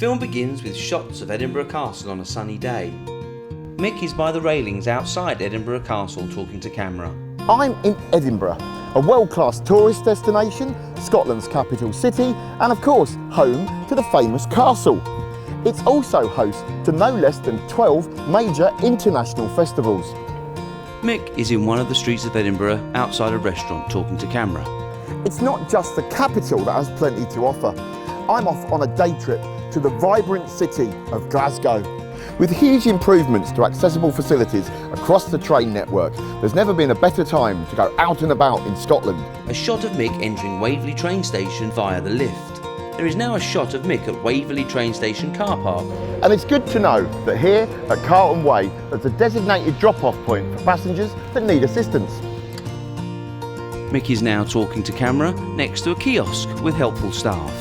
film begins with shots of Edinburgh Castle on a sunny day. Mick is by the railings outside Edinburgh Castle talking to camera. I'm in Edinburgh, a world-class tourist destination, Scotland's capital city, and of course, home to the famous castle. It's also host to no less than 12 major international festivals. Mick is in one of the streets of Edinburgh outside a restaurant talking to camera. It's not just the capital that has plenty to offer. I'm off on a day trip to the vibrant city of Glasgow. With huge improvements to accessible facilities across the train network, there's never been a better time to go out and about in Scotland. A shot of Mick entering Waverley train station via the lift. There is now a shot of Mick at Waverley train station car park. And it's good to know that here at Carlton Way, there's a designated drop-off point for passengers that need assistance. Mick is now talking to camera next to a kiosk with helpful staff.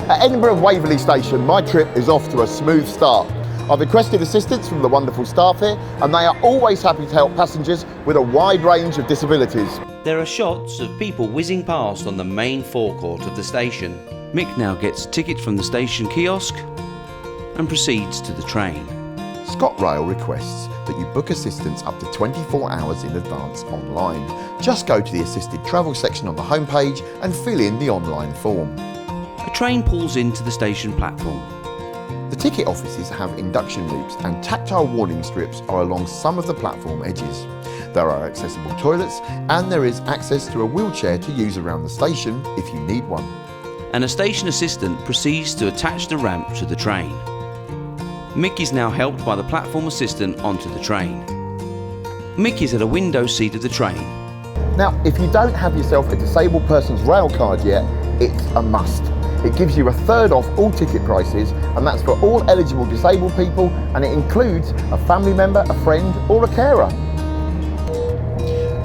At Edinburgh Waverley Station, my trip is off to a smooth start. I've requested assistance from the wonderful staff here, and they are always happy to help passengers with a wide range of disabilities. There are shots of people whizzing past on the main forecourt of the station. Mick now gets a ticket from the station kiosk and proceeds to the train. ScotRail requests that you book assistance up to 24 hours in advance online. Just go to the assisted travel section on the homepage and fill in the online form. A train pulls into the station platform. The ticket offices have induction loops and tactile warning strips are along some of the platform edges. There are accessible toilets and there is access to a wheelchair to use around the station if you need one. And a station assistant proceeds to attach the ramp to the train. Mick is now helped by the platform assistant onto the train. Mick is at a window seat of the train. Now, if you don't have yourself a disabled person's rail card yet, it's a must. It gives you a third off all ticket prices, and that's for all eligible disabled people, and it includes a family member, a friend or a carer.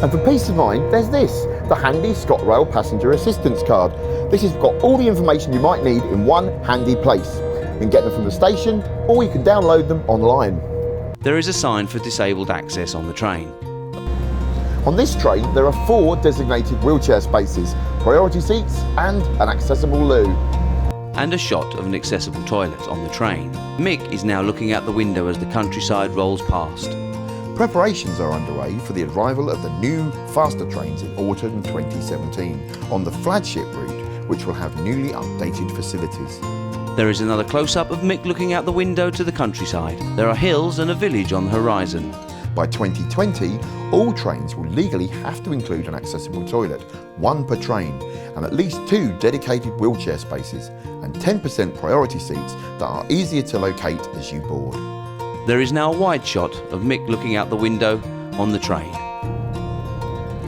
And for peace of mind, there's this, the handy ScotRail passenger assistance card. This has got all the information you might need in one handy place. You can get them from the station, or you can download them online. There is a sign for disabled access on the train. On this train, there are 4 designated wheelchair spaces, priority seats and an accessible loo. And a shot of an accessible toilet on the train. Mick is now looking out the window as the countryside rolls past. Preparations are underway for the arrival of the new, faster trains in autumn 2017 on the flagship route, which will have newly updated facilities. There is another close-up of Mick looking out the window to the countryside. There are hills and a village on the horizon. By 2020, all trains will legally have to include an accessible toilet, 1 per train, and at least 2 dedicated wheelchair spaces, and 10% priority seats that are easier to locate as you board. There is now a wide shot of Mick looking out the window on the train.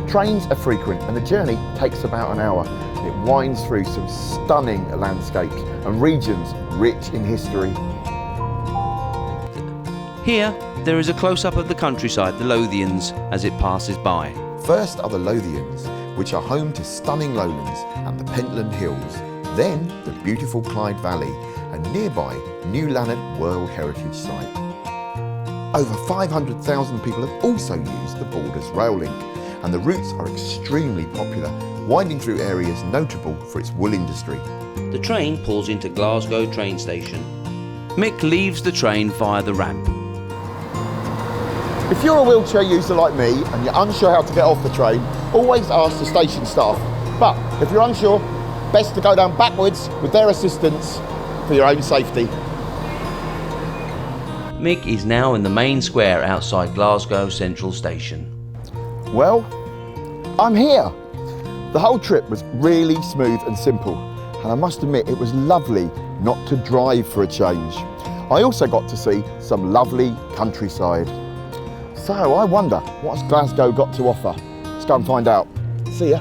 Trains are frequent and the journey takes about an hour. It winds through some stunning landscapes and regions rich in history. Here, there is a close-up of the countryside, the Lothians, as it passes by. First are the Lothians, which are home to stunning lowlands and the Pentland Hills. Then the beautiful Clyde Valley and nearby New Lanark World Heritage Site. Over 500,000 people have also used the Borders rail link, and the routes are extremely popular, winding through areas notable for its wool industry. The train pulls into Glasgow train station. Mick leaves the train via the ramp. If you're a wheelchair user like me and you're unsure how to get off the train, always ask the station staff. But if you're unsure, best to go down backwards with their assistance for your own safety. Mick is now in the main square outside Glasgow Central Station. Well, I'm here. The whole trip was really smooth and simple, and I must admit it was lovely not to drive for a change. I also got to see some lovely countryside. So I wonder, what's Glasgow got to offer? Let's go and find out. See ya.